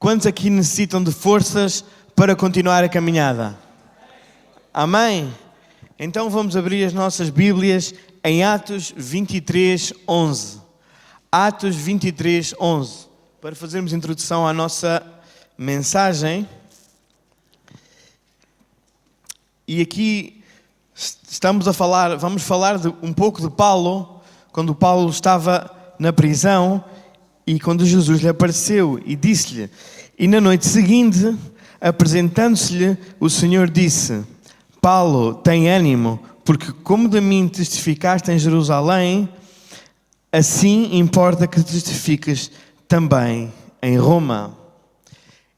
Quantos aqui necessitam de forças para continuar a caminhada? Amém? Então vamos abrir as nossas Bíblias em Atos 23, 11. Atos 23, 11. Para fazermos introdução à nossa mensagem. E aqui vamos falar um pouco de Paulo, quando Paulo estava na prisão e quando Jesus lhe apareceu e disse-lhe, e na noite seguinte, apresentando-se-lhe, o Senhor disse: Paulo, tem ânimo, porque como de mim testificaste em Jerusalém, assim importa que testifiques também em Roma.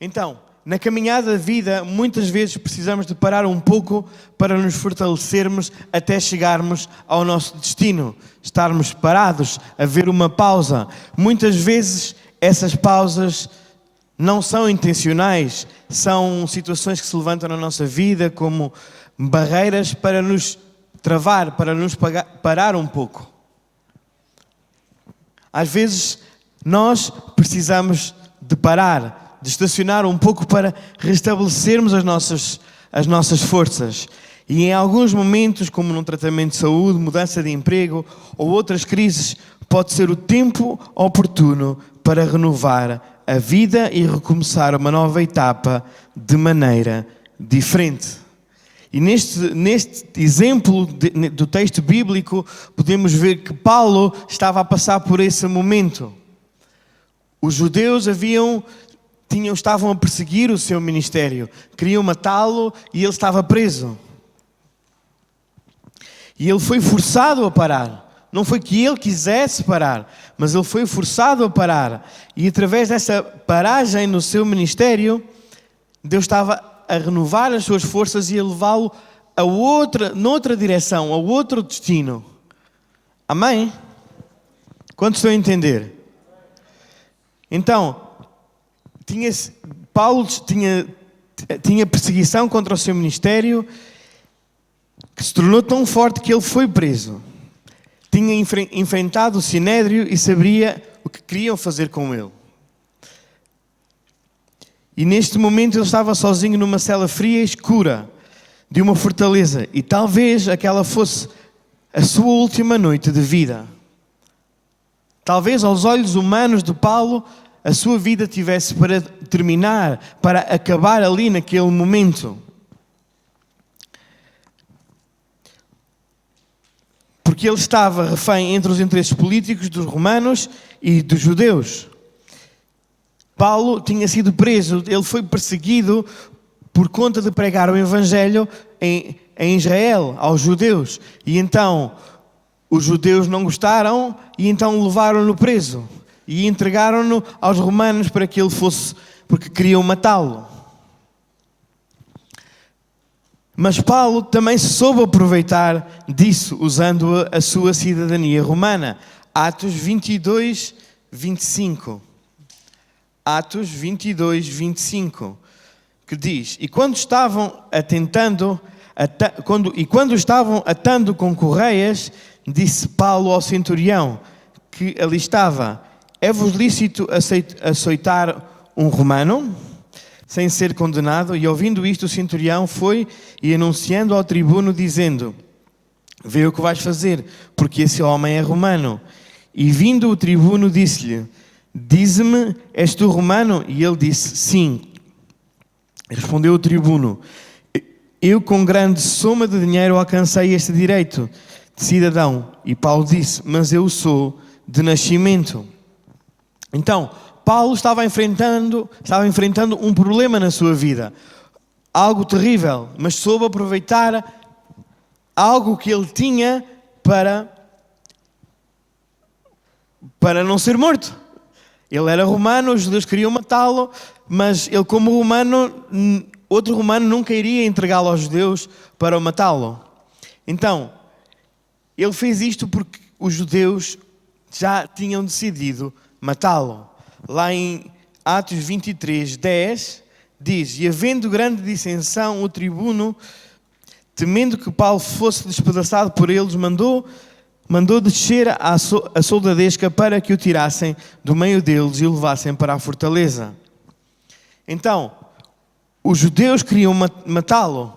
Então, na caminhada da vida, muitas vezes precisamos de parar um pouco para nos fortalecermos até chegarmos ao nosso destino. Estarmos parados, a ver uma pausa. Muitas vezes essas pausas não são intencionais, são situações que se levantam na nossa vida como barreiras para nos travar, para nos parar um pouco. Às vezes nós precisamos de parar, de estacionar um pouco para restabelecermos as nossas forças. E em alguns momentos, como num tratamento de saúde, mudança de emprego ou outras crises, pode ser o tempo oportuno para renovar a vida e recomeçar uma nova etapa de maneira diferente. E neste exemplo do texto bíblico, podemos ver que Paulo estava a passar por esse momento. Os judeus estavam a perseguir o seu ministério, queriam matá-lo e ele estava preso. E ele foi forçado a parar. Não foi que ele quisesse parar, mas ele foi forçado a parar. E através dessa paragem no seu ministério, Deus estava a renovar as suas forças e a levá-lo noutra direção, a outro destino. Amém? Quantos estão a entender? Então, Paulo tinha perseguição contra o seu ministério que se tornou tão forte que ele foi preso. Tinha enfrentado o Sinédrio e sabia o que queriam fazer com ele. E neste momento ele estava sozinho numa cela fria e escura de uma fortaleza. E talvez aquela fosse a sua última noite de vida. Talvez aos olhos humanos de Paulo a sua vida tivesse para terminar, para acabar ali naquele momento. Porque ele estava refém entre os interesses políticos dos romanos e dos judeus. Paulo tinha sido preso, ele foi perseguido por conta de pregar o Evangelho em Israel, aos judeus. E então os judeus não gostaram e então levaram-no preso. E entregaram-no aos romanos para que ele fosse, porque queriam matá-lo. Mas Paulo também se soube aproveitar disso, usando a sua cidadania romana. Atos 22, 25. Atos 22, 25. Que diz, e quando estavam atando com correias, disse Paulo ao centurião, que ali estava, é-vos lícito açoitar um romano, sem ser condenado? E ouvindo isto, o centurião foi e anunciando ao tribuno, dizendo, vê o que vais fazer, porque esse homem é romano. E vindo o tribuno, disse-lhe, dize-me, és tu romano? E ele disse, sim. Respondeu o tribuno, eu com grande soma de dinheiro alcancei este direito de cidadão. E Paulo disse, mas eu sou de nascimento. Então, Paulo estava enfrentando um problema na sua vida. Algo terrível, mas soube aproveitar algo que ele tinha para não ser morto. Ele era romano, os judeus queriam matá-lo, mas ele como romano, outro romano nunca iria entregá-lo aos judeus para matá-lo. Então, ele fez isto porque os judeus já tinham decidido matá-lo. Lá em Atos 23, 10, diz, e havendo grande dissensão, o tribuno, temendo que Paulo fosse despedaçado por eles, mandou descer a soldadesca para que o tirassem do meio deles e o levassem para a fortaleza. Então, os judeus queriam matá-lo,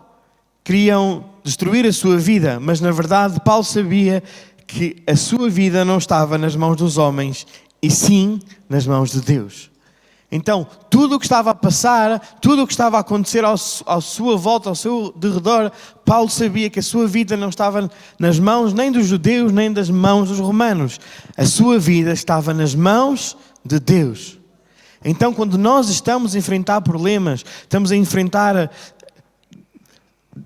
queriam destruir a sua vida, mas na verdade Paulo sabia que a sua vida não estava nas mãos dos homens, e sim nas mãos de Deus. Então, tudo o que estava a passar, tudo o que estava a acontecer à sua volta, ao seu derredor, Paulo sabia que a sua vida não estava nas mãos nem dos judeus, nem das mãos dos romanos. A sua vida estava nas mãos de Deus. Então, quando nós estamos a enfrentar problemas, estamos a enfrentar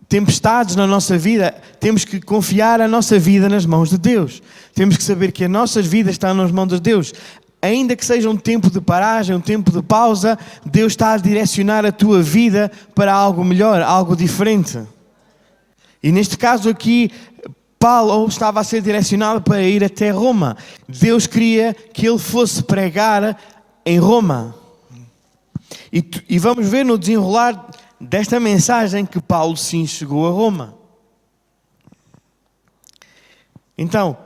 tempestades na nossa vida, temos que confiar a nossa vida nas mãos de Deus. Temos que saber que as nossas vidas estão nas mãos de Deus. Ainda que seja um tempo de paragem, um tempo de pausa, Deus está a direcionar a tua vida para algo melhor, algo diferente. E neste caso aqui, Paulo estava a ser direcionado para ir até Roma. Deus queria que ele fosse pregar em Roma. E vamos ver no desenrolar desta mensagem que Paulo sim chegou a Roma. Então,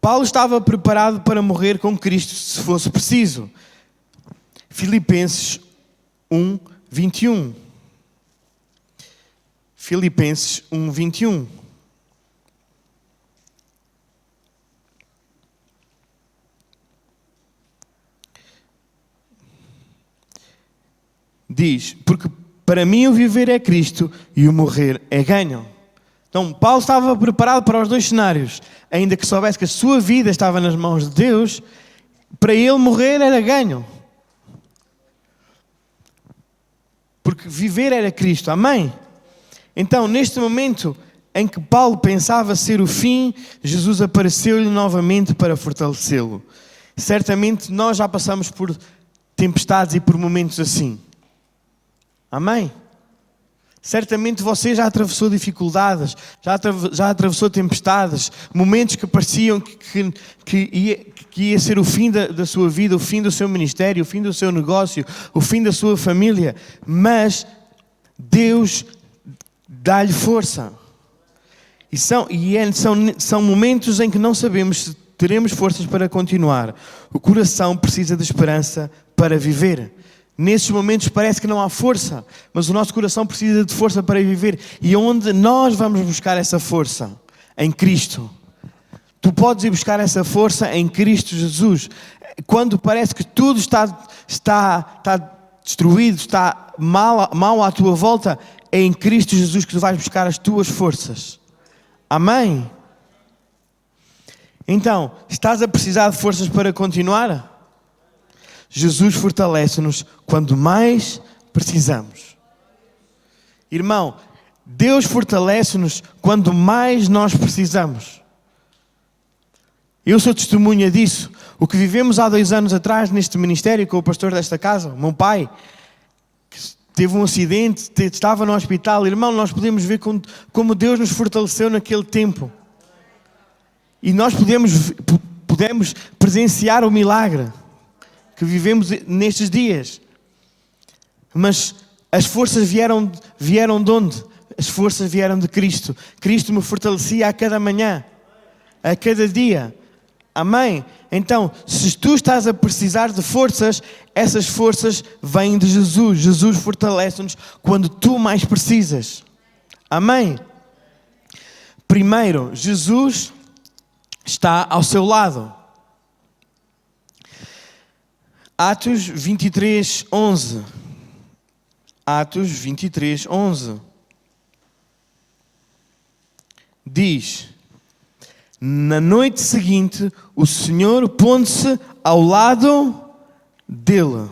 Paulo estava preparado para morrer com Cristo se fosse preciso. Filipenses 1, 21. Filipenses 1, 21. Diz, porque para mim o viver é Cristo e o morrer é ganho. Então, Paulo estava preparado para os dois cenários. Ainda que soubesse que a sua vida estava nas mãos de Deus, para ele morrer era ganho. Porque viver era Cristo. Amém? Então, neste momento em que Paulo pensava ser o fim, Jesus apareceu-lhe novamente para fortalecê-lo. Certamente nós já passamos por tempestades e por momentos assim. Amém? Certamente você já atravessou dificuldades, já atravessou tempestades, momentos que pareciam que ia ser o fim da sua vida, o fim do seu ministério, o fim do seu negócio, o fim da sua família. Mas Deus dá-lhe força. São momentos em que não sabemos se teremos forças para continuar. O coração precisa de esperança para viver. Nesses momentos parece que não há força, mas o nosso coração precisa de força para viver. E onde nós vamos buscar essa força? Em Cristo. Tu podes ir buscar essa força em Cristo Jesus. Quando parece que tudo está destruído, está mal à tua volta, é em Cristo Jesus que tu vais buscar as tuas forças. Amém? Então, estás a precisar de forças para continuar? Jesus fortalece-nos quando mais precisamos. Irmão, Deus fortalece-nos quando mais nós precisamos. Eu sou testemunha disso. O que vivemos há 2 anos atrás neste ministério com o pastor desta casa, o meu pai, que teve um acidente, estava no hospital. Irmão, nós podemos ver como Deus nos fortaleceu naquele tempo. E nós podemos presenciar o milagre que vivemos nestes dias. Mas as forças vieram de onde? As forças vieram de Cristo. Cristo me fortalecia a cada manhã, a cada dia. Amém? Então, se tu estás a precisar de forças, essas forças vêm de Jesus. Jesus fortalece-nos quando tu mais precisas. Amém? Primeiro, Jesus está ao seu lado. Atos 23, 11. Atos 23, 11. Diz: na noite seguinte, o Senhor pondo-se ao lado dele.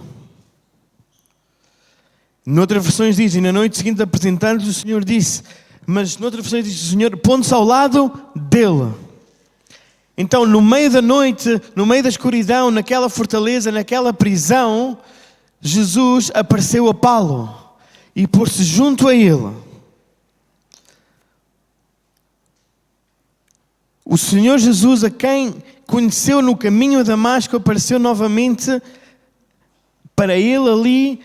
Noutras versões diz, e na noite seguinte apresentando-lhe, o Senhor disse. Mas noutras versões diz, o Senhor pondo-se ao lado dele. Então, no meio da noite, no meio da escuridão, naquela fortaleza, naquela prisão, Jesus apareceu a Paulo e pôs-se junto a ele. O Senhor Jesus, a quem conheceu no caminho a Damasco, apareceu novamente para ele ali,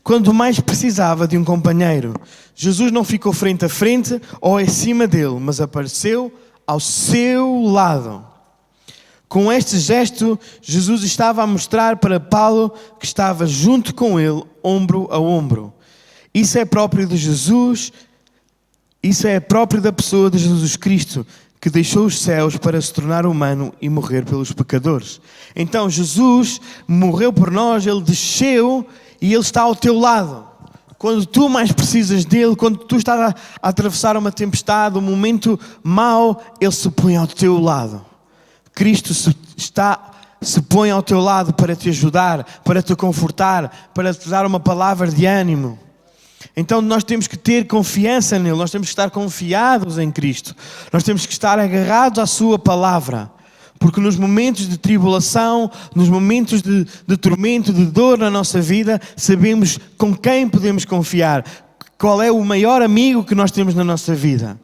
quando mais precisava de um companheiro. Jesus não ficou frente a frente ou acima dele, mas apareceu ao seu lado. Com este gesto, Jesus estava a mostrar para Paulo que estava junto com ele, ombro a ombro. Isso é próprio de Jesus, isso é próprio da pessoa de Jesus Cristo, que deixou os céus para se tornar humano e morrer pelos pecadores. Então Jesus morreu por nós, Ele desceu e Ele está ao teu lado. Quando tu mais precisas dele, quando tu estás a atravessar uma tempestade, um momento mau, Ele se põe ao teu lado. Cristo se põe ao teu lado para te ajudar, para te confortar, para te dar uma palavra de ânimo. Então nós temos que ter confiança nele, nós temos que estar confiados em Cristo. Nós temos que estar agarrados à sua palavra. Porque nos momentos de tribulação, nos momentos de tormento, de dor na nossa vida, sabemos com quem podemos confiar. Qual é o maior amigo que nós temos na nossa vida?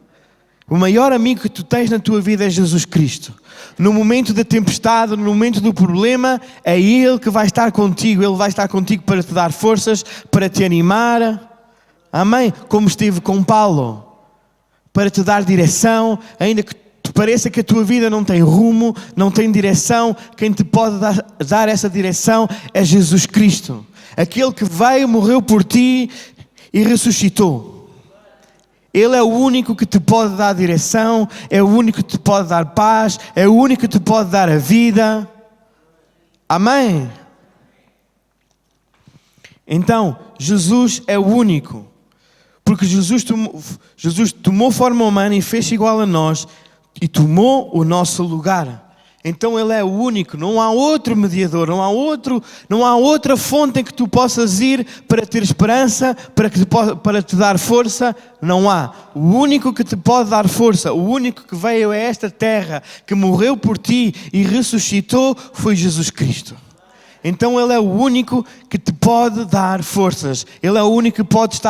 O maior amigo que tu tens na tua vida é Jesus Cristo. No momento da tempestade, no momento do problema, é Ele que vai estar contigo. Ele vai estar contigo para te dar forças, para te animar. Amém? Como esteve com Paulo. Para te dar direção, ainda que pareça que a tua vida não tem rumo, não tem direção, quem te pode dar essa direção é Jesus Cristo. Aquele que veio, morreu por ti e ressuscitou. Ele é o único que te pode dar direção, é o único que te pode dar paz, é o único que te pode dar a vida. Amém? Então, Jesus é o único. Porque Jesus tomou forma humana e fez igual a nós e tomou o nosso lugar. Então Ele é o único, não há outro mediador, não há outra fonte em que tu possas ir para ter esperança, para te dar força, não há. O único que te pode dar força, o único que veio a esta terra, que morreu por ti e ressuscitou, foi Jesus Cristo. Então Ele é o único que te pode dar forças, Ele é o único que pode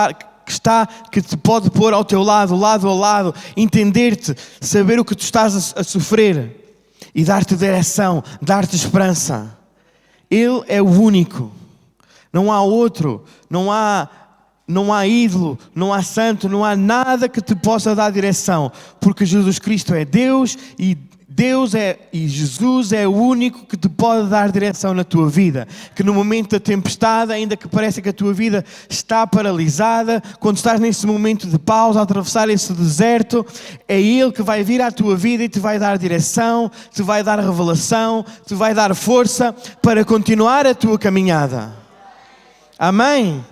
que te pode pôr ao teu lado a lado, entender-te, saber o que tu estás a sofrer e dar-te direção, dar-te esperança. Ele é o único. Não há outro, não há ídolo, não há santo, não há nada que te possa dar direção, porque Jesus Cristo é Deus e Jesus é o único que te pode dar direção na tua vida. Que no momento da tempestade, ainda que pareça que a tua vida está paralisada, quando estás nesse momento de pausa, a atravessar esse deserto, é Ele que vai vir à tua vida e te vai dar direção, te vai dar revelação, te vai dar força para continuar a tua caminhada. Amém?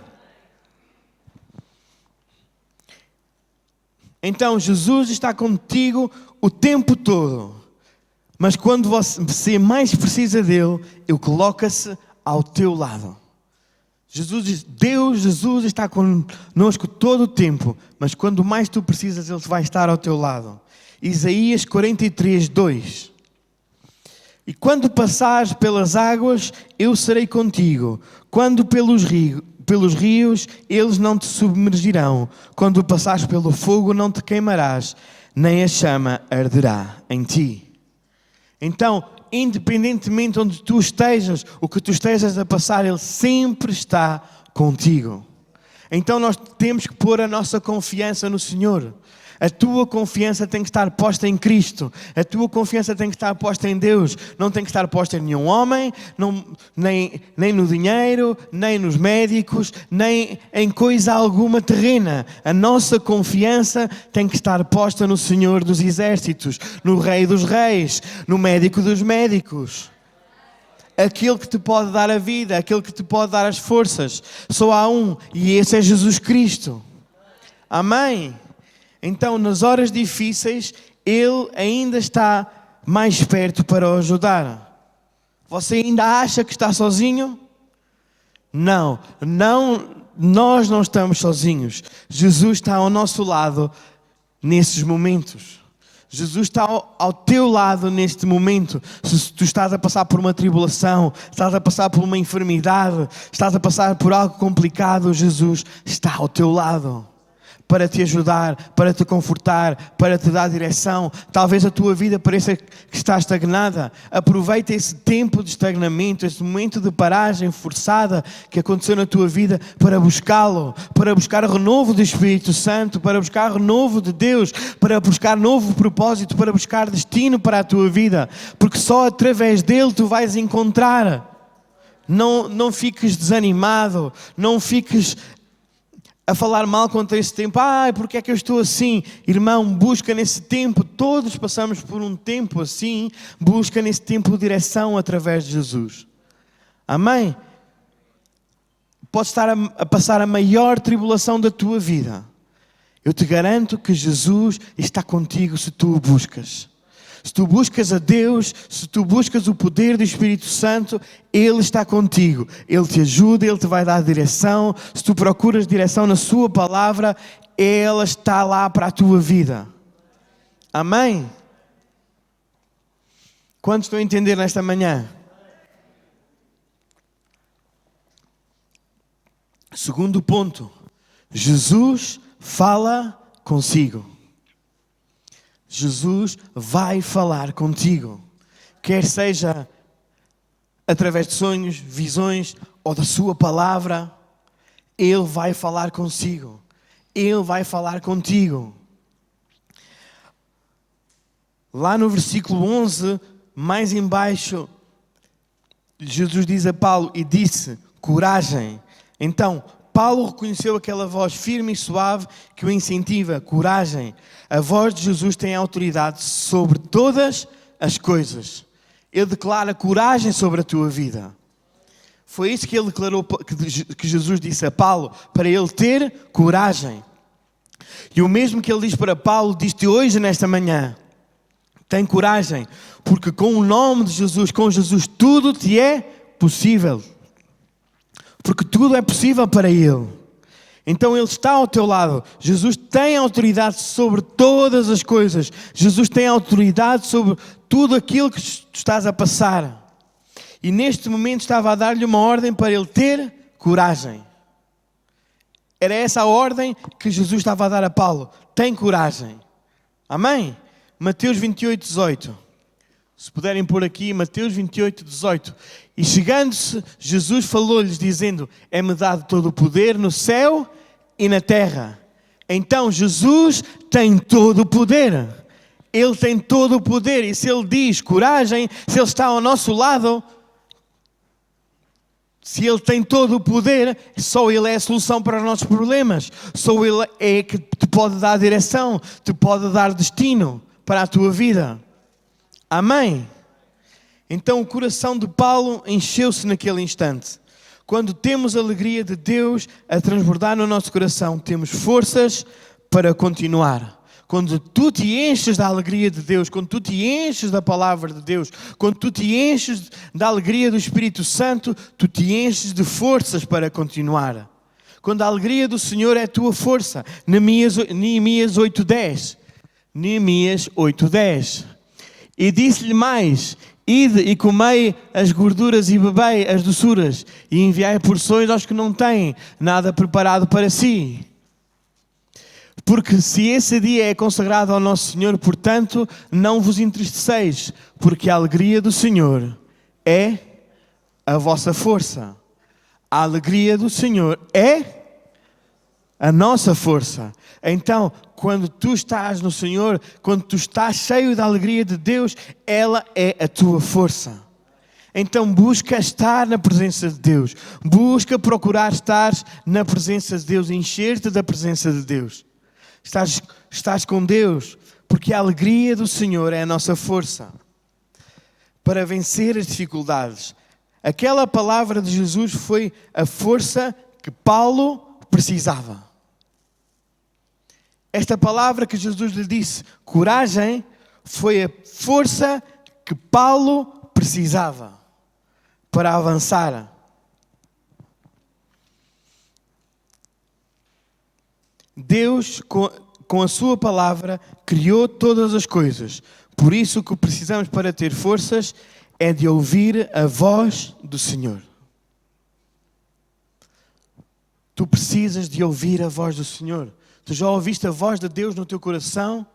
Então Jesus está contigo o tempo todo. Mas quando você mais precisa dele, Ele coloca-se ao teu lado. Jesus está conosco todo o tempo, mas quando mais tu precisas, Ele vai estar ao teu lado. Isaías 43, 2. E quando passares pelas águas, eu serei contigo. Quando pelos rios, eles não te submergirão. Quando passares pelo fogo, não te queimarás, nem a chama arderá em ti. Então, independentemente onde tu estejas, o que tu estejas a passar, Ele sempre está contigo. Então nós temos que pôr a nossa confiança no Senhor. A tua confiança tem que estar posta em Cristo. A tua confiança tem que estar posta em Deus. Não tem que estar posta em nenhum homem, nem no dinheiro, nem nos médicos, nem em coisa alguma terrena. A nossa confiança tem que estar posta no Senhor dos Exércitos, no Rei dos Reis, no Médico dos Médicos. Aquele que te pode dar a vida, aquele que te pode dar as forças. Só há um, e esse é Jesus Cristo. Amém? Então, nas horas difíceis, Ele ainda está mais perto para o ajudar. Você ainda acha que está sozinho? Não, nós não estamos sozinhos. Jesus está ao nosso lado nesses momentos. Jesus está ao teu lado neste momento. Se tu estás a passar por uma tribulação, estás a passar por uma enfermidade, estás a passar por algo complicado, Jesus está ao teu lado para te ajudar, para te confortar, para te dar direção. Talvez a tua vida pareça que está estagnada. Aproveita esse tempo de estagnamento, esse momento de paragem forçada que aconteceu na tua vida para buscá-lo, para buscar renovo do Espírito Santo, para buscar renovo de Deus, para buscar novo propósito, para buscar destino para a tua vida, porque só através dele tu vais encontrar. Não fiques desanimado, não fiques a falar mal contra esse tempo. Porque é que eu estou assim? Irmão, busca nesse tempo, todos passamos por um tempo assim, busca nesse tempo direção através de Jesus. Amém? Podes estar a passar a maior tribulação da tua vida. Eu te garanto que Jesus está contigo se tu o buscas. Se tu buscas a Deus, se tu buscas o poder do Espírito Santo, Ele está contigo. Ele te ajuda, Ele te vai dar direção. Se tu procuras direção na sua palavra, ela está lá para a tua vida. Amém? Quantos estão a entender nesta manhã? Segundo ponto, Jesus fala consigo. Jesus vai falar contigo, quer seja através de sonhos, visões ou da sua palavra. Ele vai falar consigo, Ele vai falar contigo. Lá no versículo 11, mais em baixo, Jesus diz a Paulo e disse: coragem. Então, Paulo reconheceu aquela voz firme e suave que o incentiva. Coragem. A voz de Jesus tem autoridade sobre todas as coisas. Ele declara coragem sobre a tua vida. Foi isso que ele declarou, que Jesus disse a Paulo, para ele ter coragem. E o mesmo que ele diz para Paulo, diz-te hoje, nesta manhã. Tem coragem, porque com o nome de Jesus, com Jesus, tudo te é possível. Porque tudo é possível para Ele. Então Ele está ao teu lado. Jesus tem autoridade sobre todas as coisas. Jesus tem autoridade sobre tudo aquilo que tu estás a passar. E neste momento estava a dar-lhe uma ordem para ele ter coragem. Era essa a ordem que Jesus estava a dar a Paulo. Tem coragem. Amém? Mateus 28, 18. Se puderem pôr aqui, Mateus 28, 18. E chegando-se, Jesus falou-lhes, dizendo: é-me dado todo o poder no céu e na terra. Então Jesus tem todo o poder. Ele tem todo o poder. E se Ele diz coragem, se Ele está ao nosso lado, se Ele tem todo o poder, só Ele é a solução para os nossos problemas. Só Ele é que te pode dar direção, te pode dar destino para a tua vida. Amém? Então o coração de Paulo encheu-se naquele instante. Quando temos a alegria de Deus a transbordar no nosso coração, temos forças para continuar. Quando tu te enches da alegria de Deus, quando tu te enches da palavra de Deus, quando tu te enches da alegria do Espírito Santo, tu te enches de forças para continuar. Quando a alegria do Senhor é a tua força. Neemias 8:10. Neemias 8:10. E disse-lhe mais: ide e comei as gorduras e bebei as doçuras, e enviai porções aos que não têm nada preparado para si. Porque se esse dia é consagrado ao nosso Senhor, portanto, não vos entristeceis, porque a alegria do Senhor é a vossa força. A alegria do Senhor é a nossa força. Então, quando tu estás no Senhor, quando tu estás cheio da alegria de Deus, ela é a tua força. Então busca estar na presença de Deus. Busca procurar estar na presença de Deus, encher-te da presença de Deus. Estás com Deus, porque a alegria do Senhor é a nossa força para vencer as dificuldades. Aquela palavra de Jesus foi a força que Paulo precisava. Esta palavra que Jesus lhe disse, coragem, foi a força que Paulo precisava para avançar. Deus, com a sua palavra, criou todas as coisas. Por isso, o que precisamos para ter forças é de ouvir a voz do Senhor. Tu precisas de ouvir a voz do Senhor. Tu já ouviste a voz de Deus no teu coração?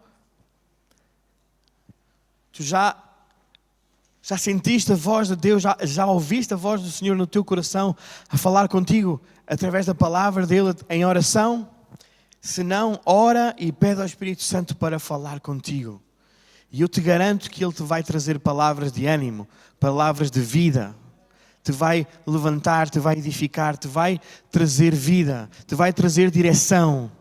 Tu já sentiste a voz de Deus? Já ouviste a voz do Senhor no teu coração a falar contigo através da palavra dele em oração? Se não, ora e pede ao Espírito Santo para falar contigo. E eu te garanto que Ele te vai trazer palavras de ânimo, palavras de vida. Te vai levantar, te vai edificar, te vai trazer vida, te vai trazer direção.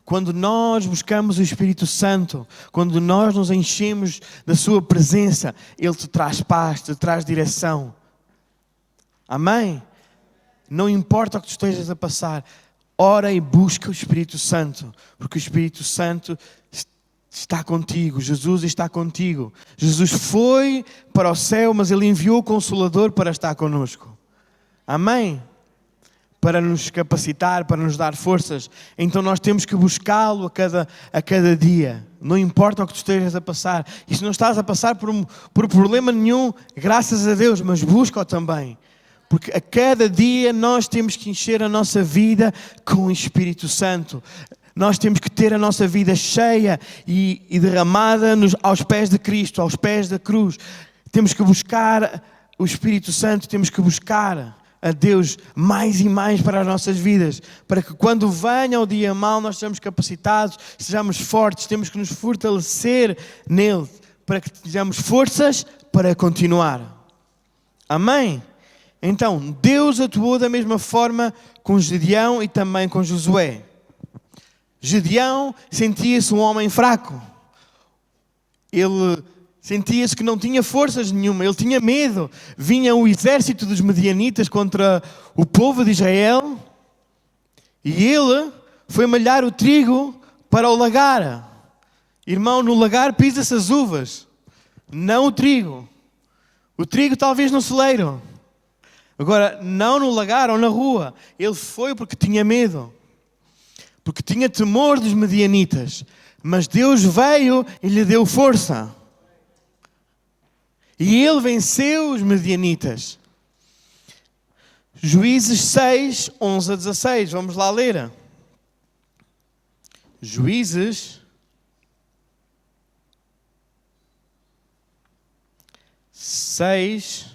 Quando nós buscamos o Espírito Santo, quando nós nos enchemos da Sua presença, Ele te traz paz, te traz direção. Amém? Não importa o que tu estejas a passar, ora e busca o Espírito Santo, porque o Espírito Santo está contigo, Jesus está contigo. Jesus foi para o céu, mas Ele enviou o Consolador para estar connosco. Amém? Para nos capacitar, para nos dar forças. Então nós temos que buscá-lo a cada dia. Não importa o que tu estejas a passar. E se não estás a passar por problema nenhum, graças a Deus, mas busca-o também. Porque a cada dia nós temos que encher a nossa vida com o Espírito Santo. Nós temos que ter a nossa vida cheia e derramada aos pés de Cristo, aos pés da cruz. Temos que buscar o Espírito Santo, temos que buscar a Deus mais e mais para as nossas vidas. Para que quando venha o dia mau nós sejamos capacitados, sejamos fortes, temos que nos fortalecer nele. Para que tenhamos forças para continuar. Amém? Então, Deus atuou da mesma forma com Gedeão e também com Josué. Gedeão sentia-se um homem fraco. Ele sentia-se que não tinha forças nenhuma. Ele tinha medo. Vinha o exército dos medianitas contra o povo de Israel. E ele foi malhar o trigo para o lagar. Irmão, no lagar pisa-se as uvas, não o trigo. O trigo talvez no celeiro. Agora, não no lagar ou na rua. Ele foi porque tinha medo. Porque tinha temor dos medianitas. Mas Deus veio e lhe deu força. E ele venceu os medianitas. Juízes 6, 11 a 16. Vamos lá ler. Juízes 6,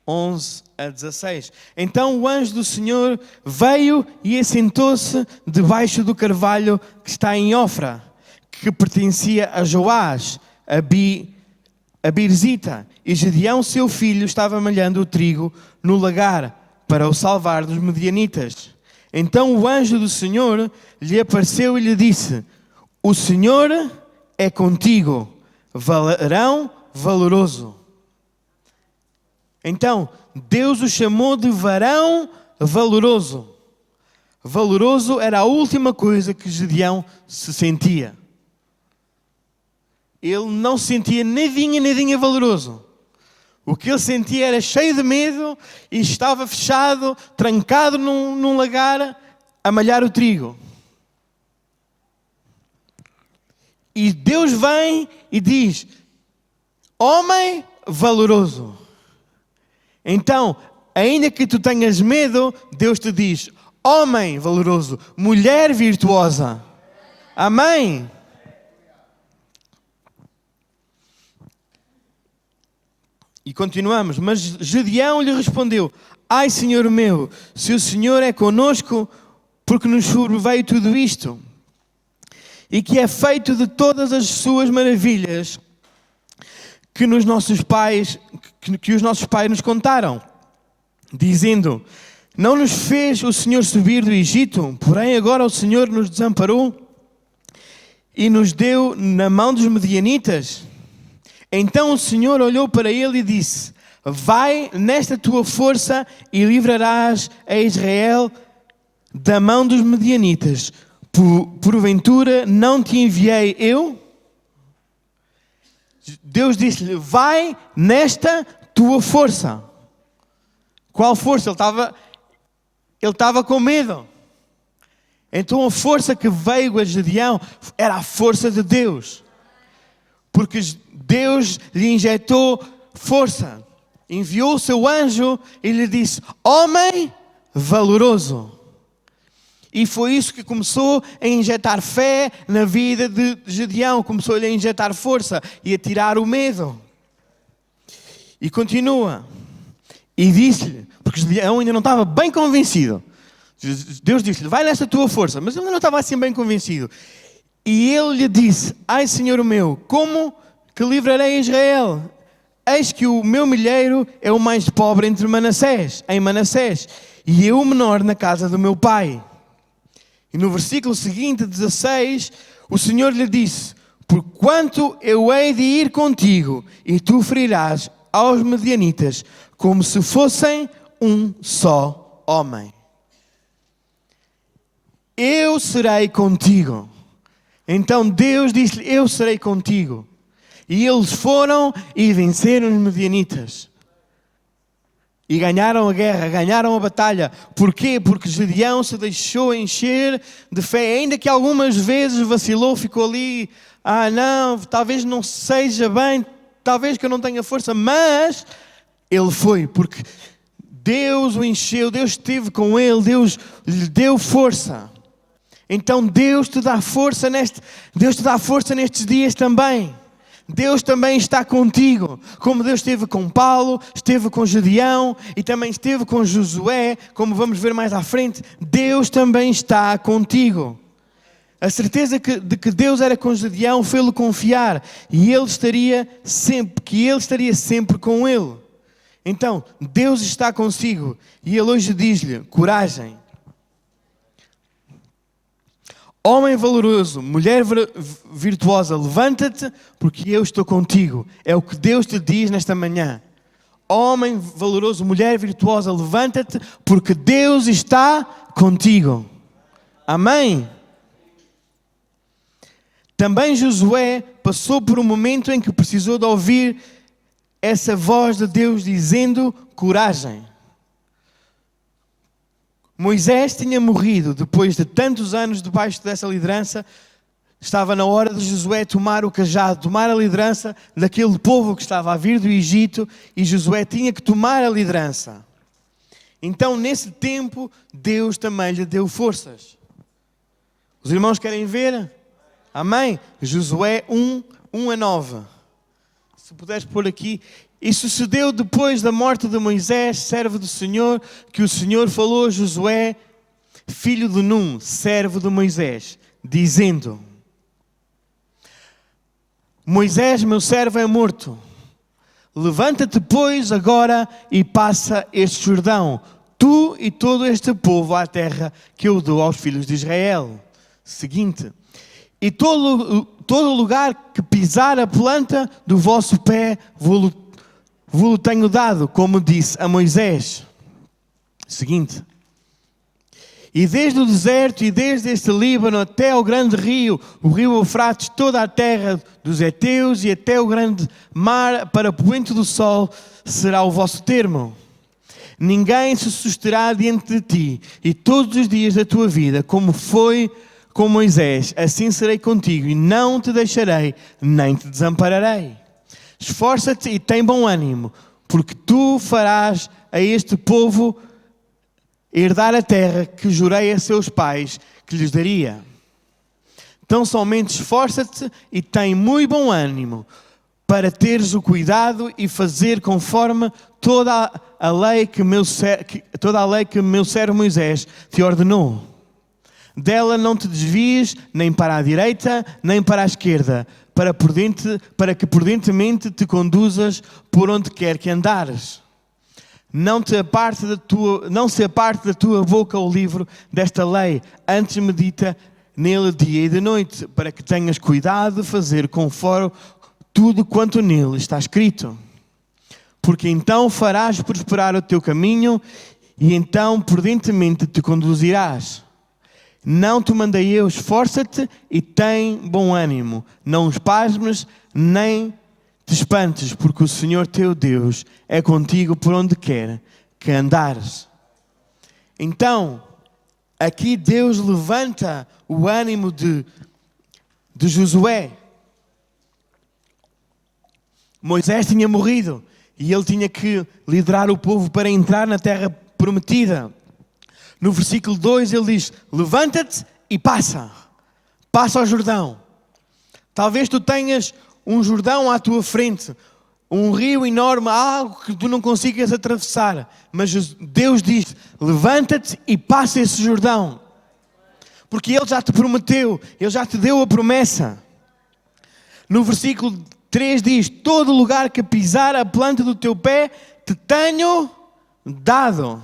11 a 16. Então o anjo do Senhor veio e assentou-se debaixo do carvalho que está em Ofra, que pertencia a Joás, a Birzita. E Gedeão, seu filho, estava malhando o trigo no lagar para o salvar dos medianitas. Então o anjo do Senhor lhe apareceu e lhe disse: o Senhor é contigo, varão valoroso. Então, Deus o chamou de varão valoroso. Valoroso era a última coisa que Gedeão se sentia. Ele não se sentia nadinha valoroso. O que ele sentia era cheio de medo e estava fechado, trancado num lagar a malhar o trigo. E Deus vem e diz: homem valoroso. Então, ainda que tu tenhas medo, Deus te diz: homem valoroso, mulher virtuosa. Amém? E continuamos. Mas Gedeão lhe respondeu: ai, Senhor meu, se o Senhor é conosco, porque nos sobreveio tudo isto, e que é feito de todas as suas maravilhas que os nossos pais nos contaram, dizendo: não nos fez o Senhor subir do Egito, porém agora o Senhor nos desamparou e nos deu na mão dos medianitas. Então o Senhor olhou para ele e disse: vai nesta tua força e livrarás a Israel da mão dos medianitas. Porventura não te enviei eu? Deus disse-lhe: vai nesta tua força. Qual força? Ele estava com medo. Então a força que veio a Gedeão era a força de Deus. Porque Deus lhe injetou força. Enviou o seu anjo e lhe disse: homem valoroso. E foi isso que começou a injetar fé na vida de Gedeão. Começou-lhe a injetar força e a tirar o medo. E continua. E disse-lhe, porque Gedeão ainda não estava bem convencido. Deus disse-lhe, vai nesta tua força. Mas ele ainda não estava assim bem convencido. E ele lhe disse, ai Senhor meu, como que livrarei Israel? Eis que o meu milheiro é o mais pobre entre Manassés, em Manassés, e eu o menor na casa do meu pai. E no versículo seguinte, 16, o Senhor lhe disse, porquanto eu hei de ir contigo, e tu ferirás aos medianitas, como se fossem um só homem. Eu serei contigo. Então Deus disse-lhe, eu serei contigo. E eles foram e venceram os medianitas. E ganharam a guerra, ganharam a batalha. Porquê? Porque Gedeão se deixou encher de fé. Ainda que algumas vezes vacilou, ficou ali. Não, talvez não seja bem, talvez que eu não tenha força. Mas ele foi, porque Deus o encheu, Deus esteve com ele, Deus lhe deu força. Então Deus te dá força nestes dias também. Deus também está contigo, como Deus esteve com Paulo, esteve com Gedeão e também esteve com Josué, como vamos ver mais à frente. Deus também está contigo. A certeza de que Deus era com Gedeão fez-lhe confiar e ele estaria sempre com ele. Então, Deus está consigo e ele hoje diz-lhe, coragem. Homem valoroso, mulher virtuosa, levanta-te, porque eu estou contigo. É o que Deus te diz nesta manhã. Homem valoroso, mulher virtuosa, levanta-te, porque Deus está contigo. Amém? Também Josué passou por um momento em que precisou de ouvir essa voz de Deus dizendo, coragem. Moisés tinha morrido depois de tantos anos debaixo dessa liderança. Estava na hora de Josué tomar o cajado, tomar a liderança daquele povo que estava a vir do Egito, e Josué tinha que tomar a liderança. Então, nesse tempo, Deus também lhe deu forças. Os irmãos querem ver? Amém? Josué 1:9. Se puderes pôr aqui. E sucedeu depois da morte de Moisés, servo do Senhor, que o Senhor falou a Josué, filho de Num, servo de Moisés, dizendo, Moisés, meu servo, é morto. Levanta-te, pois, agora e passa este Jordão, tu e todo este povo à terra que eu dou aos filhos de Israel. Seguinte, e todo lugar que pisar a planta do vosso pé, vou-lo tenho dado, como disse a Moisés. Seguinte. E desde o deserto e desde este Líbano até ao grande rio, o rio Eufrates, toda a terra dos heteus e até o grande mar para poente do sol, será o vosso termo. Ninguém se susterá diante de ti, e todos os dias da tua vida, como foi com Moisés, assim serei contigo, e não te deixarei, nem te desampararei. Esforça-te e tem bom ânimo, porque tu farás a este povo herdar a terra que jurei a seus pais que lhes daria. Então somente esforça-te e tem muito bom ânimo, para teres o cuidado e fazer conforme toda a lei que meu servo Moisés te ordenou. Dela não te desvies nem para a direita, nem para a esquerda, para que prudentemente te conduzas por onde quer que andares. Não se aparte da tua boca o livro desta lei, antes medita nele dia e de noite, para que tenhas cuidado de fazer conforme tudo quanto nele está escrito. Porque então farás prosperar o teu caminho, e então prudentemente te conduzirás. Não te mandei eu, esforça-te e tem bom ânimo. Não espasmes, nem te espantes, porque o Senhor teu Deus é contigo por onde quer que andares. Então, aqui Deus levanta o ânimo de Josué. Moisés tinha morrido e ele tinha que liderar o povo para entrar na terra prometida. No versículo 2 ele diz: levanta-te e passa. Passa ao Jordão. Talvez tu tenhas um Jordão à tua frente, um rio enorme, algo que tu não consigas atravessar. Mas Deus diz: levanta-te e passa esse Jordão. Porque Ele já te prometeu, Ele já te deu a promessa. No versículo 3 diz: todo lugar que pisar a planta do teu pé, te tenho dado.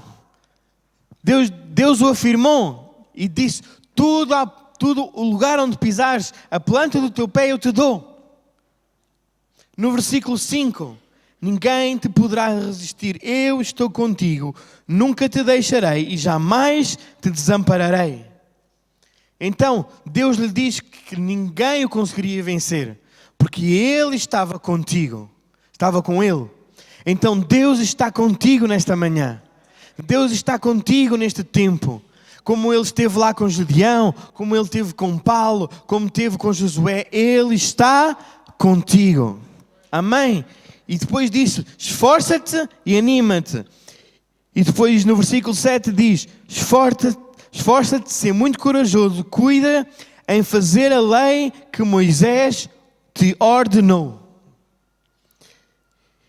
Deus o afirmou e disse: tudo o lugar onde pisares a planta do teu pé, eu te dou. No versículo 5, ninguém te poderá resistir. Eu estou contigo, nunca te deixarei e jamais te desampararei. Então, Deus lhe diz que ninguém o conseguiria vencer, porque Ele estava contigo, estava com Ele. Então, Deus está contigo nesta manhã. Deus está contigo neste tempo. Como Ele esteve lá com Gedeão, como Ele esteve com Paulo, como esteve com Josué, Ele está contigo. Amém? E depois disso, esforça-te e anima-te. E depois no versículo 7 diz: esforça-te, ser muito corajoso, cuida em fazer a lei que Moisés te ordenou.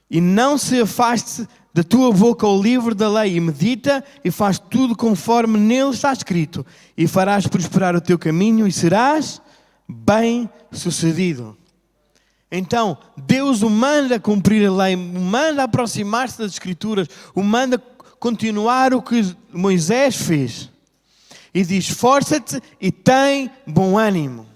E não se afaste da tua boca o livro da lei, e medita e faz tudo conforme nele está escrito. E farás prosperar o teu caminho e serás bem-sucedido. Então, Deus o manda cumprir a lei, o manda aproximar-se das Escrituras, o manda continuar o que Moisés fez. E diz: esforça-te e tem bom ânimo.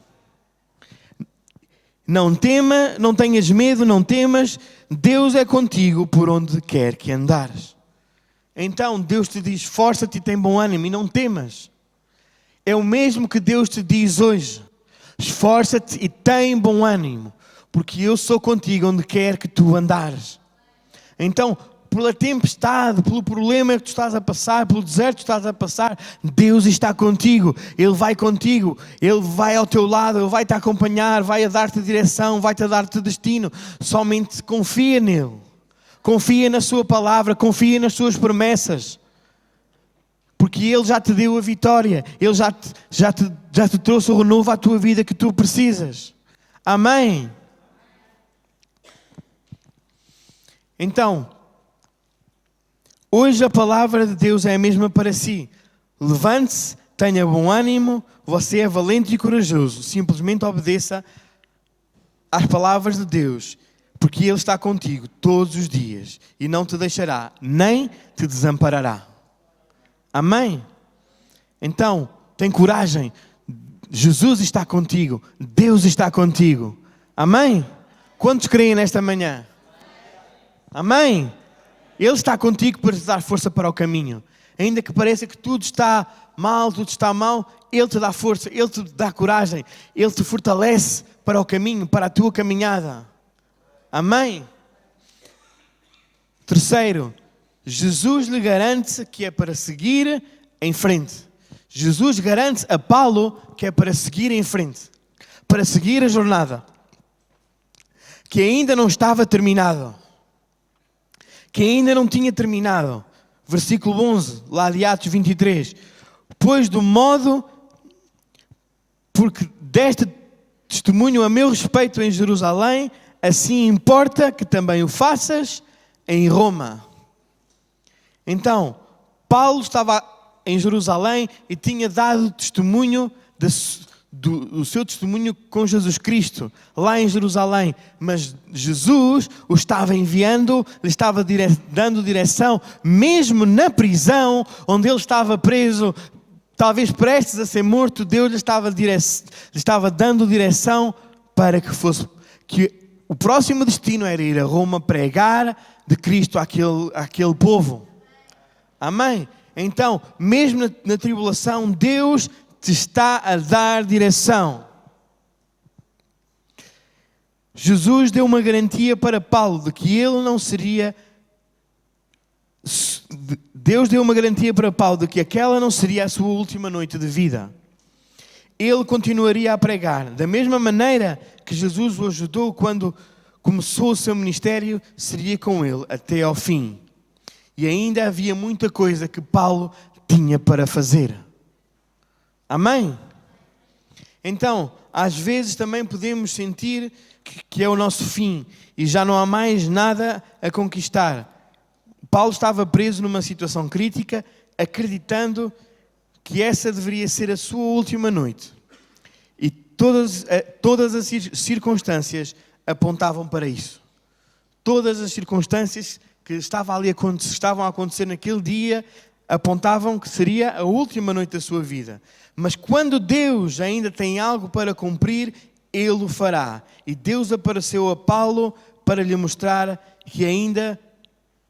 Não tenhas medo, não temas, Deus é contigo por onde quer que andares. Então, Deus te diz: esforça-te e tem bom ânimo e não temas. É o mesmo que Deus te diz hoje: esforça-te e tem bom ânimo, porque eu sou contigo onde quer que tu andares. Então, pela tempestade, pelo problema que tu estás a passar, pelo deserto que tu estás a passar, Deus está contigo. Ele vai contigo, Ele vai ao teu lado, Ele vai te acompanhar, vai a dar-te direção, vai te dar-te destino. Somente confia nele. Confia na sua palavra, confia nas suas promessas. Porque Ele já te deu a vitória. Ele já te trouxe o renovo à tua vida que tu precisas. Amém? Então, hoje a palavra de Deus é a mesma para si. Levante-se, tenha bom ânimo, você é valente e corajoso. Simplesmente obedeça às palavras de Deus, porque Ele está contigo todos os dias e não te deixará, nem te desamparará. Amém? Então, tem coragem. Jesus está contigo. Deus está contigo. Amém? Quantos creem nesta manhã? Amém? Ele está contigo para te dar força para o caminho. Ainda que pareça que tudo está mal, Ele te dá força, Ele te dá coragem, Ele te fortalece para o caminho, para a tua caminhada. Amém? Terceiro, Jesus lhe garante que é para seguir em frente. Jesus garante a Paulo que é para seguir em frente, para seguir a jornada, que ainda não estava terminado. Que ainda não tinha terminado. Versículo 11, lá de Atos 23. Pois do modo, porque deste testemunho a meu respeito em Jerusalém, assim importa que também o faças em Roma. Então, Paulo estava em Jerusalém e tinha dado testemunho do seu testemunho com Jesus Cristo, lá em Jerusalém. Mas Jesus o estava enviando, lhe estava dando direção, mesmo na prisão, onde ele estava preso, talvez prestes a ser morto. Deus lhe estava dando direção para que o próximo destino era ir a Roma pregar de Cristo àquele povo. Amém? Então, mesmo na tribulação, Deus te está a dar direção. Jesus deu uma garantia para Paulo de que ele não seria... Deus deu uma garantia para Paulo de que aquela não seria a sua última noite de vida. Ele continuaria a pregar. Da mesma maneira que Jesus o ajudou quando começou o seu ministério, seria com ele até ao fim. E ainda havia muita coisa que Paulo tinha para fazer. Amém? Então, às vezes também podemos sentir que é o nosso fim e já não há mais nada a conquistar. Paulo estava preso numa situação crítica, acreditando que essa deveria ser a sua última noite. E todas as circunstâncias apontavam para isso. Todas as circunstâncias que estavam a acontecer naquele dia apontavam que seria a última noite da sua vida. Mas quando Deus ainda tem algo para cumprir, Ele o fará. E Deus apareceu a Paulo para lhe mostrar que ainda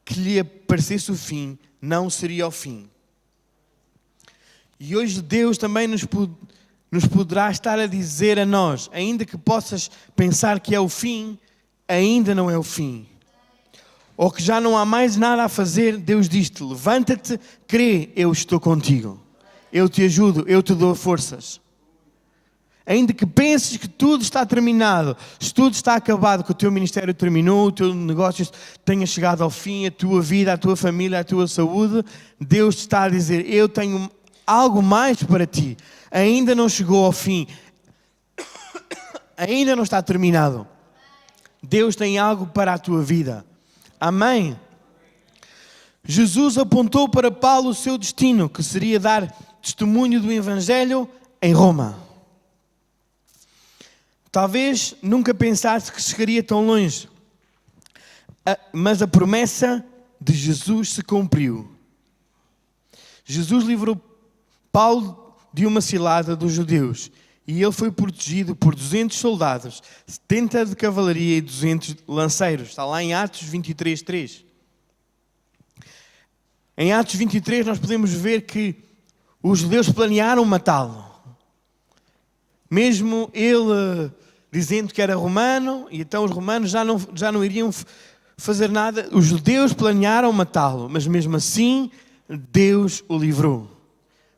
que lhe aparecesse o fim, não seria o fim. E hoje Deus também nos poderá estar a dizer a nós, ainda que possas pensar que é o fim, ainda não é o fim. Ou que já não há mais nada a fazer, Deus diz-te, levanta-te, crê, eu estou contigo. Eu te ajudo, eu te dou forças. Ainda que penses que tudo está terminado, se tudo está acabado, que o teu ministério terminou, o teu negócio tenha chegado ao fim, a tua vida, a tua família, a tua saúde, Deus te está a dizer, eu tenho algo mais para ti. Ainda não chegou ao fim. Ainda não está terminado. Deus tem algo para a tua vida. Amém? Jesus apontou para Paulo o seu destino, que seria dar testemunho do Evangelho em Roma. Talvez nunca pensasse que chegaria tão longe, mas a promessa de Jesus se cumpriu. Jesus livrou Paulo de uma cilada dos judeus e ele foi protegido por 200 soldados, 70 de cavalaria e 200 lanceiros. Está lá em Atos 23:3. Em Atos 23 nós podemos ver que os judeus planearam matá-lo. Mesmo ele dizendo que era romano, e então os romanos já não iriam fazer nada. Os judeus planearam matá-lo, mas mesmo assim Deus o livrou.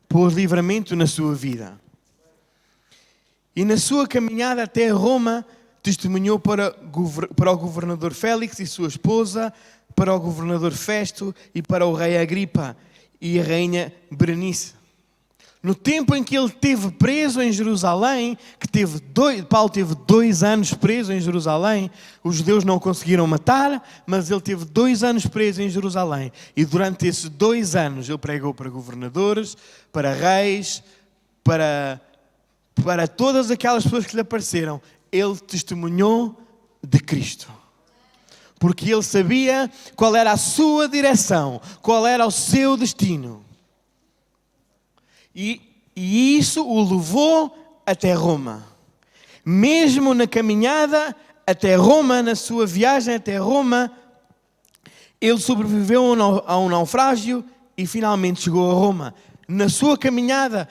Pôs livramento na sua vida. E na sua caminhada até Roma, testemunhou para o governador Félix e sua esposa, para o governador Festo e para o rei Agripa e a rainha Berenice. No tempo em que ele esteve preso em Jerusalém, Paulo teve 2 anos preso em Jerusalém, os judeus não o conseguiram matar, mas ele teve 2 anos preso em Jerusalém. E durante esses 2 anos ele pregou para governadores, para reis, para todas aquelas pessoas que lhe apareceram. Ele testemunhou de Cristo. Porque ele sabia qual era a sua direção, qual era o seu destino. E isso o levou até Roma. Mesmo na caminhada até Roma, na sua viagem até Roma, ele sobreviveu a um naufrágio e finalmente chegou a Roma. Na sua caminhada,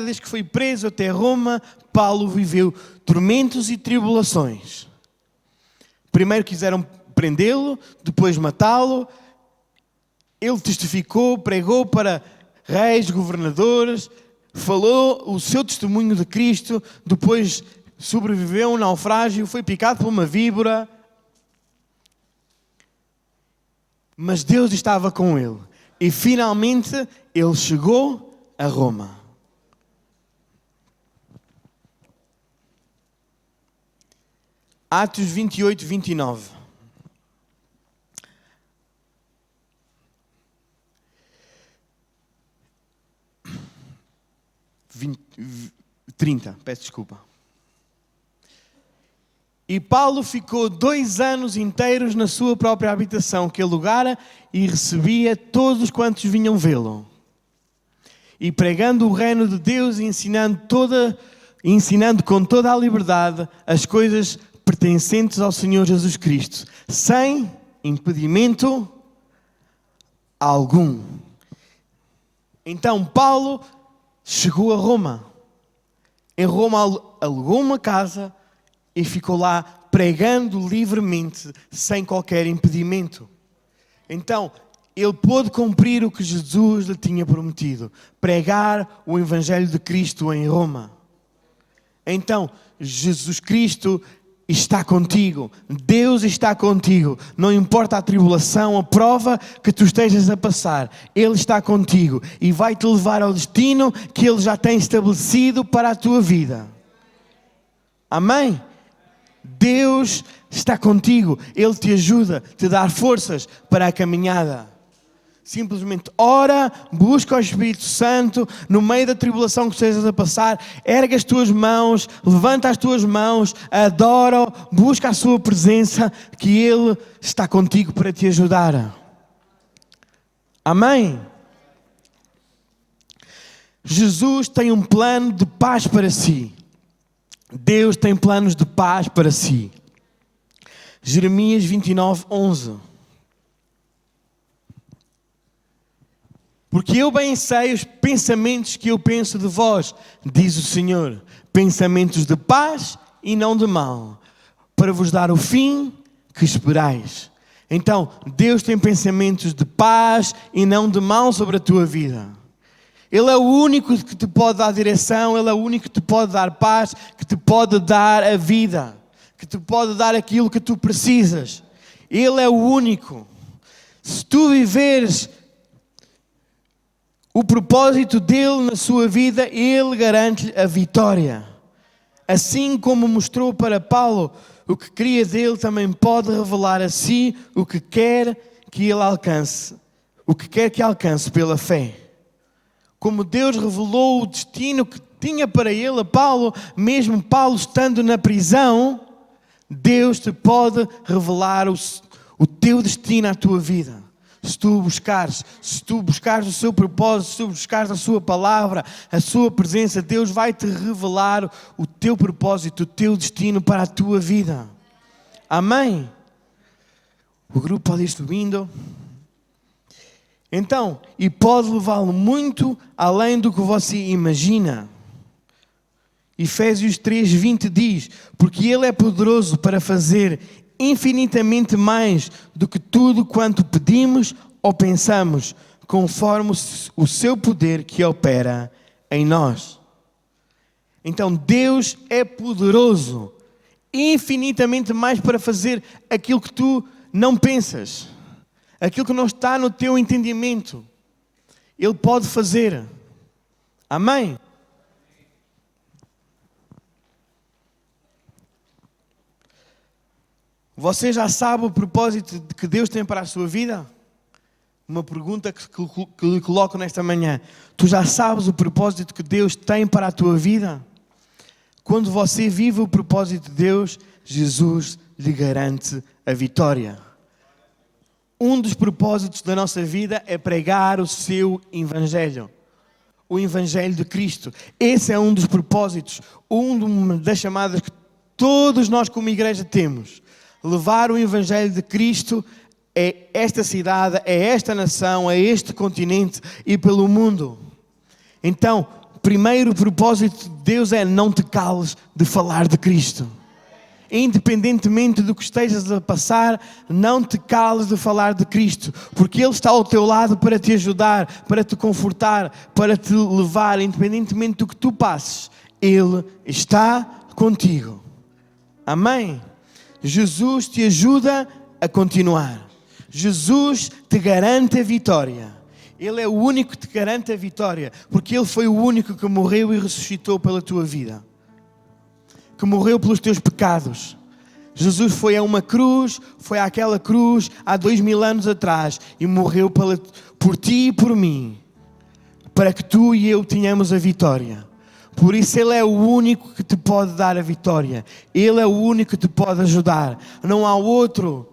desde que foi preso até Roma, Paulo viveu tormentos e tribulações. Primeiro quiseram prendê-lo, depois matá-lo. Ele testificou, pregou para reis, governadores, falou o seu testemunho de Cristo, depois sobreviveu a um naufrágio, foi picado por uma víbora. Mas Deus estava com ele. E finalmente ele chegou a Roma. Atos 28:29. 30, peço desculpa. E Paulo ficou 2 anos inteiros na sua própria habitação que alugara e recebia todos quantos vinham vê-lo. E pregando o reino de Deus e ensinando com toda a liberdade as coisas pertencentes ao Senhor Jesus Cristo, sem impedimento algum. Então Paulo chegou a Roma. Em Roma alugou uma casa e ficou lá pregando livremente, sem qualquer impedimento. Então, ele pôde cumprir o que Jesus lhe tinha prometido. Pregar o Evangelho de Cristo em Roma. Então, Jesus Cristo está contigo. Deus está contigo. Não importa a tribulação, a prova que tu estejas a passar. Ele está contigo e vai te levar ao destino que Ele já tem estabelecido para a tua vida. Amém? Deus está contigo. Ele te ajuda, te dá forças para a caminhada. Simplesmente ora, busca o Espírito Santo, no meio da tribulação que estejas a passar, erga as tuas mãos, levanta as tuas mãos, adora-o, busca a sua presença, que Ele está contigo para te ajudar. Amém? Jesus tem um plano de paz para si. Deus tem planos de paz para si. Jeremias 29:11. Porque eu bem sei os pensamentos que eu penso de vós, diz o Senhor, pensamentos de paz e não de mal, para vos dar o fim que esperais. Então, Deus tem pensamentos de paz e não de mal sobre a tua vida. Ele é o único que te pode dar direção, Ele é o único que te pode dar paz, que te pode dar a vida, que te pode dar aquilo que tu precisas. Ele é o único. Se tu viveres o propósito dele na sua vida, ele garante-lhe a vitória. Assim como mostrou para Paulo o que queria dele, também pode revelar a si o que quer que ele alcance, o que quer que alcance pela fé. Como Deus revelou o destino que tinha para ele, a Paulo, mesmo Paulo estando na prisão, Deus te pode revelar o teu destino à tua vida. Se tu buscares o seu propósito, se tu buscares a sua palavra, a sua presença, Deus vai te revelar o teu propósito, o teu destino para a tua vida. Amém? O grupo pode ir subindo. Então, e pode levá-lo muito além do que você imagina. Efésios 3:20 diz, porque Ele é poderoso para fazer infinitamente mais do que tudo quanto pedimos ou pensamos, conforme o seu poder que opera em nós. Então Deus é poderoso, infinitamente mais para fazer aquilo que tu não pensas, aquilo que não está no teu entendimento. Ele pode fazer. Amém? Você já sabe o propósito que Deus tem para a sua vida? Uma pergunta que lhe coloco nesta manhã. Tu já sabes o propósito que Deus tem para a tua vida? Quando você vive o propósito de Deus, Jesus lhe garante a vitória. Um dos propósitos da nossa vida é pregar o seu Evangelho. O Evangelho de Cristo. Esse é um dos propósitos, uma das chamadas que todos nós como igreja temos. Levar o Evangelho de Cristo a esta cidade, a esta nação, a este continente e pelo mundo. Então, primeiro propósito de Deus é não te cales de falar de Cristo. Independentemente do que estejas a passar, não te cales de falar de Cristo, porque Ele está ao teu lado para te ajudar, para te confortar, para te levar, independentemente do que tu passes. Ele está contigo. Amém? Jesus te ajuda a continuar. Jesus te garante a vitória. Ele é o único que te garante a vitória, porque Ele foi o único que morreu e ressuscitou pela tua vida, que morreu pelos teus pecados. Jesus foi a uma cruz, foi àquela cruz há 2000 anos atrás e morreu por ti e por mim, para que tu e eu tenhamos a vitória. Por isso Ele é o único que te pode dar a vitória. Ele é o único que te pode ajudar. Não há outro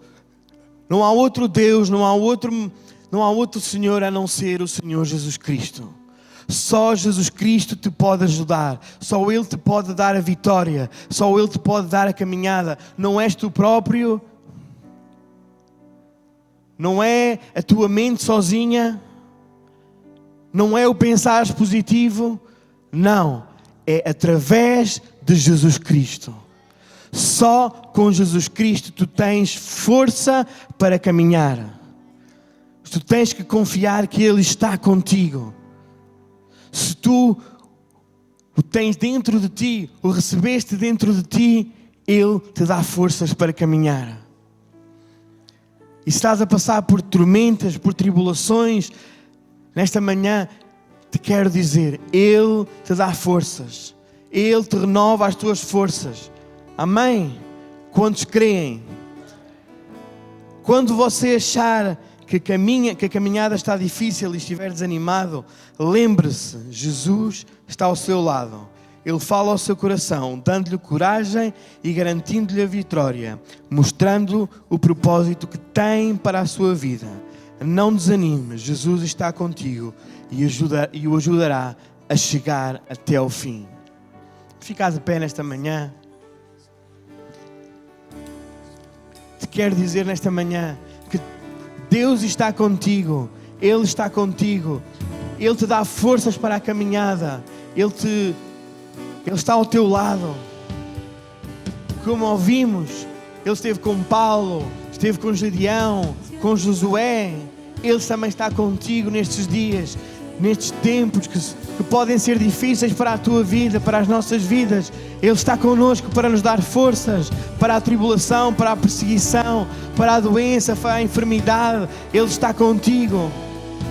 Deus, não há outro Senhor a não ser o Senhor Jesus Cristo. Só Jesus Cristo te pode ajudar. Só Ele te pode dar a vitória. Só Ele te pode dar a caminhada. Não és tu próprio. Não é a tua mente sozinha. Não é o pensares positivo. Não. É através de Jesus Cristo. Só com Jesus Cristo tu tens força para caminhar. Tu tens que confiar que Ele está contigo. Se tu o tens dentro de ti, o recebeste dentro de ti, Ele te dá forças para caminhar. E se estás a passar por tormentas, por tribulações, nesta manhã te quero dizer, Ele te dá forças. Ele te renova as tuas forças. Amém? Quantos creem? Quando você achar que a caminhada está difícil e estiver desanimado, lembre-se, Jesus está ao seu lado. Ele fala ao seu coração, dando-lhe coragem e garantindo-lhe a vitória, mostrando o propósito que tem para a sua vida. Não desanime, Jesus está contigo e o ajudará a chegar até ao fim. Fica de pé nesta manhã. Te quero dizer nesta manhã que Deus está contigo. Ele está contigo. Ele te dá forças para a caminhada. Ele está ao teu lado. Como ouvimos, Ele esteve com Paulo, esteve com Gedeão, com Josué. Ele também está contigo nestes dias, nestes tempos que podem ser difíceis para a tua vida, para as nossas vidas. Ele está connosco para nos dar forças para a tribulação, para a perseguição, para a doença, para a enfermidade. Ele está contigo.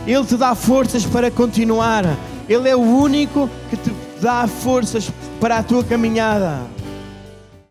Ele te dá forças para continuar. Ele é o único que te dá forças para a tua caminhada.